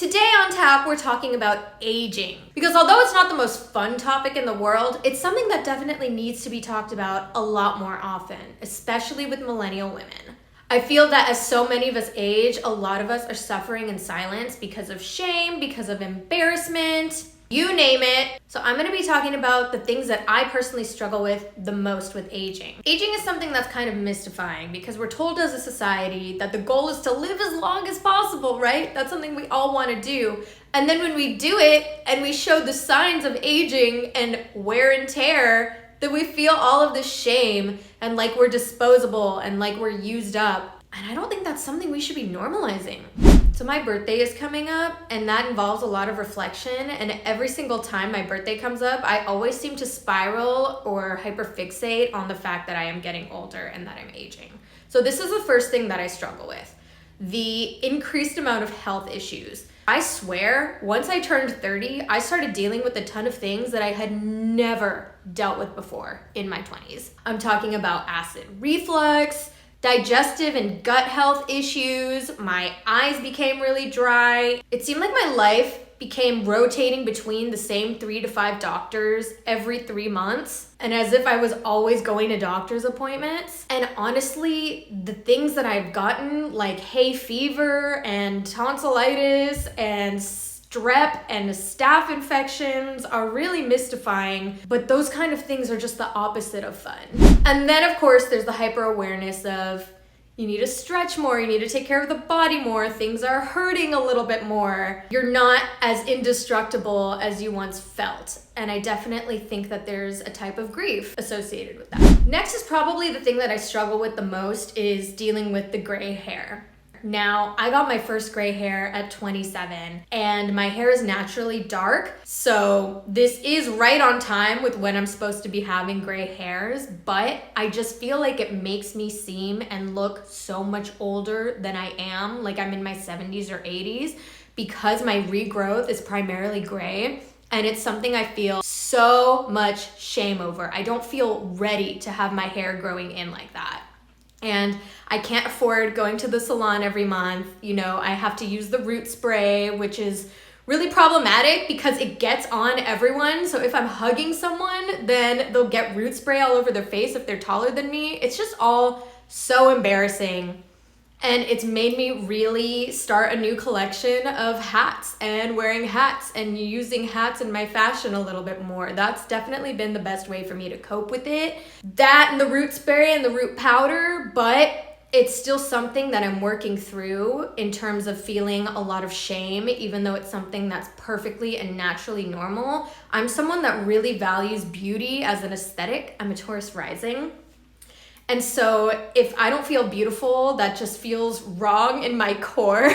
Today on tap, we're talking about aging. Because although it's not the most fun topic in the world, it's something that definitely needs to be talked about a lot more often, especially with millennial women. I feel that as so many of us age, a lot of us are suffering in silence because of shame, because of embarrassment, you name it. So I'm gonna be talking about the things that I personally struggle with the most with aging. Aging is something that's kind of mystifying because we're told as a society that the goal is to live as long as possible, right? That's something we all wanna do. And then when we do it and we show the signs of aging and wear and tear, then we feel all of this shame and like we're disposable and like we're used up. And I don't think that's something we should be normalizing. So my birthday is coming up and that involves a lot of reflection, and every single time my birthday comes up, I always seem to spiral or hyperfixate on the fact that I am getting older and that I'm aging. So this is the first thing that I struggle with, the increased amount of health issues. I swear, once I turned 30, I started dealing with a ton of things that I had never dealt with before in my 20s. I'm talking about acid reflux, digestive and gut health issues, my eyes became really dry. It seemed like my life became rotating between the same 3 to 5 doctors every 3 months, and as if I was always going to doctor's appointments. And honestly, the things that I've gotten, like hay fever and tonsillitis and strep and staph infections, are really mystifying, but those kind of things are just the opposite of fun. And then of course there's the hyper awareness of you need to stretch more, you need to take care of the body more, things are hurting a little bit more, you're not as indestructible as you once felt. And I definitely think that there's a type of grief associated with that. Next is probably the thing that I struggle with the most, is dealing with the gray hair. Now, I got my first gray hair at 27 and my hair is naturally dark, so this is right on time with when I'm supposed to be having gray hairs, but I just feel like it makes me seem and look so much older than I am, like I'm in my 70s or 80s, because my regrowth is primarily gray, and it's something I feel so much shame over. I don't feel ready to have my hair growing in like that. And I can't afford going to the salon every month. You know, I have to use the root spray, which is really problematic because it gets on everyone. So if I'm hugging someone, then they'll get root spray all over their face if they're taller than me. It's just all so embarrassing. And it's made me really start a new collection of hats and wearing hats and using hats in my fashion a little bit more. That's definitely been the best way for me to cope with it. That and the root spray and the root powder, but it's still something that I'm working through in terms of feeling a lot of shame, even though it's something that's perfectly and naturally normal. I'm someone that really values beauty as an aesthetic. I'm a Taurus rising. And so if I don't feel beautiful, that just feels wrong in my core.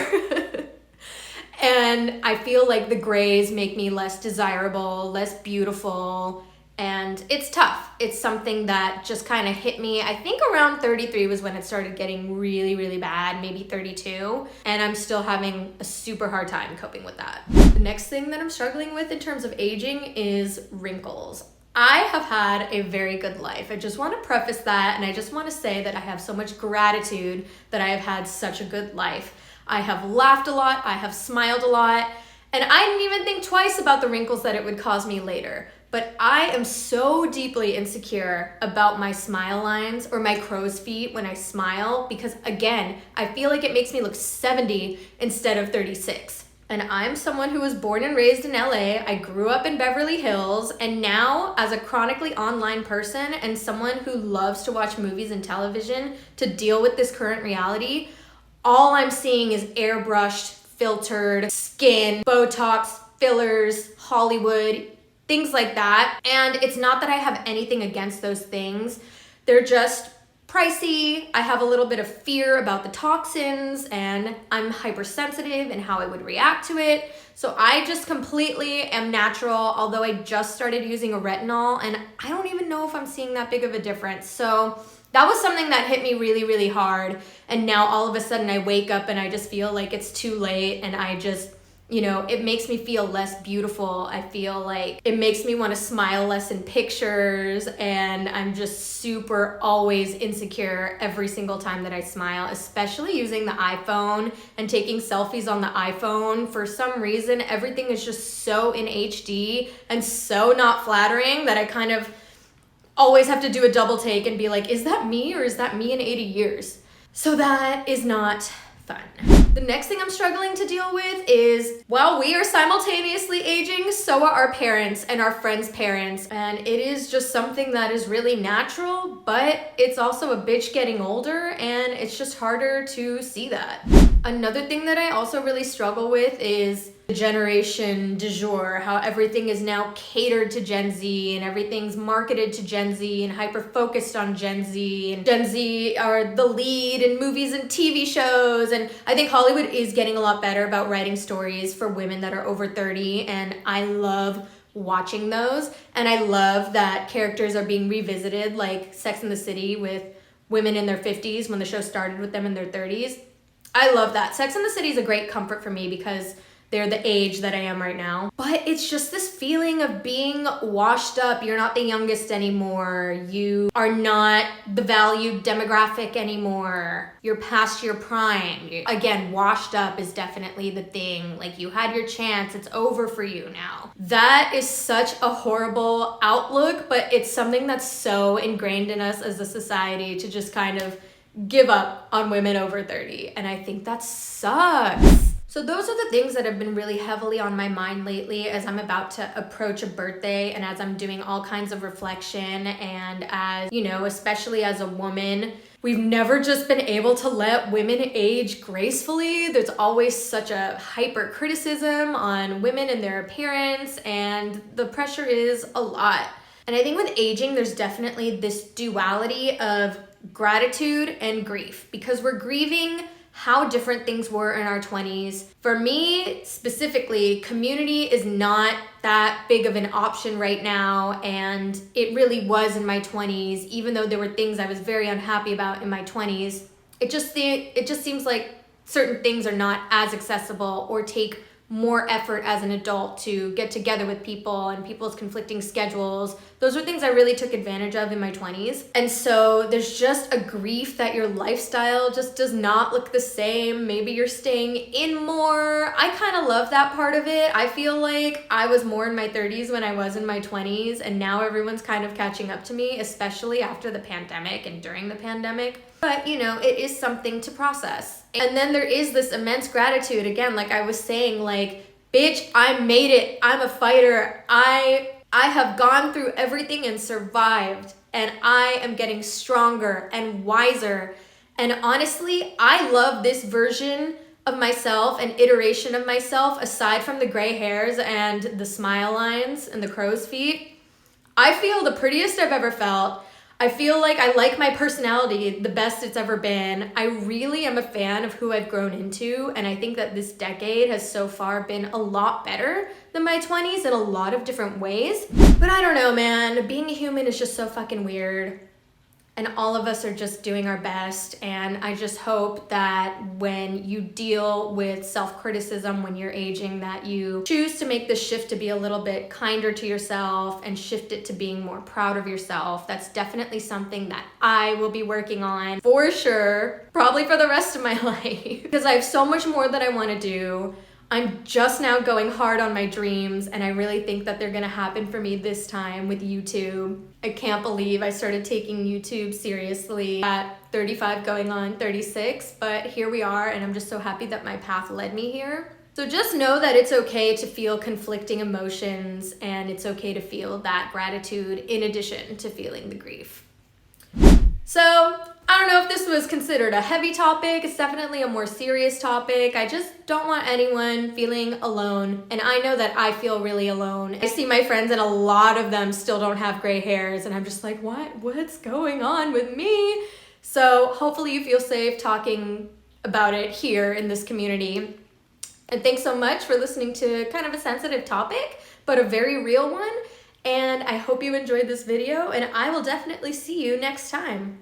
And I feel like the grays make me less desirable, less beautiful, and it's tough. It's something that just kind of hit me. I think around 33 was when it started getting really, really bad, maybe 32. And I'm still having a super hard time coping with that. The next thing that I'm struggling with in terms of aging is wrinkles. I have had a very good life. I just want to preface that, and I just want to say that I have so much gratitude that I have had such a good life. I have laughed a lot, I have smiled a lot, and I didn't even think twice about the wrinkles that it would cause me later. But I am so deeply insecure about my smile lines or my crow's feet when I smile because, again, I feel like it makes me look 70 instead of 36. And I'm someone who was born and raised in LA. I grew up in Beverly Hills, and now as a chronically online person and someone who loves to watch movies and television to deal with this current reality, all I'm seeing is airbrushed, filtered skin, Botox, fillers, Hollywood, things like that. And it's not that I have anything against those things. They're just pricey. I have a little bit of fear about the toxins, and I'm hypersensitive in how I would react to it. So I just completely am natural, although I just started using a retinol and I don't even know if I'm seeing that big of a difference. So that was something that hit me really, really hard. And now all of a sudden I wake up and I just feel like it's too late and I just You know, it makes me feel less beautiful. I feel like it makes me want to smile less in pictures, and I'm just super always insecure every single time that I smile, especially using the iPhone and taking selfies on the iPhone. For some reason, everything is just so in HD and so not flattering that I kind of always have to do a double take and be like, is that me or is that me in 80 years? So that is not fun. The next thing I'm struggling to deal with is, while we are simultaneously aging, so are our parents and our friends' parents. And it is just something that is really natural, but it's also a bitch getting older, and it's just harder to see that. Another thing that I also really struggle with is the generation du jour, how everything is now catered to Gen Z and everything's marketed to Gen Z and hyper-focused on Gen Z. And Gen Z are the lead in movies and TV shows. And I think Hollywood is getting a lot better about writing stories for women that are over 30. And I love watching those. And I love that characters are being revisited, like Sex and the City with women in their 50s when the show started with them in their 30s. I love that. Sex and the City is a great comfort for me because they're the age that I am right now. But it's just this feeling of being washed up. You're not the youngest anymore. You are not the valued demographic anymore. You're past your prime. Again, washed up is definitely the thing. Like, you had your chance. It's over for you now. That is such a horrible outlook, but it's something that's so ingrained in us as a society to just kind of give up on women over 30. And I think that sucks. So those are the things that have been really heavily on my mind lately as I'm about to approach a birthday and as I'm doing all kinds of reflection, and as, you know, especially as a woman, we've never just been able to let women age gracefully. There's always such a hyper criticism on women and their appearance, and the pressure is a lot. And I think with aging, there's definitely this duality of gratitude and grief, because we're grieving how different things were in our 20s. For me specifically, community is not that big of an option right now, and it really was in my 20s. Even though there were things I was very unhappy about in my 20s, it just seems like certain things are not as accessible or take more effort as an adult to get together with people and people's conflicting schedules. Those are things I really took advantage of in my 20s. And so there's just a grief that your lifestyle just does not look the same. Maybe you're staying in more. I kind of love that part of it. I feel like I was more in my 30s when I was in my 20s, and now everyone's kind of catching up to me, especially after the pandemic and during the pandemic. But, you know, it is something to process. And then there is this immense gratitude. Again, like I was saying, like, bitch, I made it. I'm a fighter. I have gone through everything and survived. And I am getting stronger and wiser. And honestly, I love this version of myself and iteration of myself, aside from the gray hairs and the smile lines and the crow's feet. I feel the prettiest I've ever felt. I feel like I like my personality the best it's ever been. I really am a fan of who I've grown into, and I think that this decade has so far been a lot better than my 20s in a lot of different ways. But I don't know, man. Being a human is just so fucking weird. And all of us are just doing our best. And I just hope that when you deal with self-criticism when you're aging, that you choose to make the shift to be a little bit kinder to yourself and shift it to being more proud of yourself. That's definitely something that I will be working on for sure, probably for the rest of my life, because I have so much more that I want to do. I'm just now going hard on my dreams, and I really think that they're gonna happen for me this time with YouTube. I can't believe I started taking YouTube seriously at 35 going on 36, but here we are, and I'm just so happy that my path led me here. So just know that it's okay to feel conflicting emotions, and it's okay to feel that gratitude in addition to feeling the grief. So, I don't know if this was considered a heavy topic. It's definitely a more serious topic. I just don't want anyone feeling alone. And I know that I feel really alone. I see my friends and a lot of them still don't have gray hairs. And I'm just like, what's going on with me? So hopefully you feel safe talking about it here in this community. And thanks so much for listening to kind of a sensitive topic, but a very real one. And I hope you enjoyed this video, and I will definitely see you next time.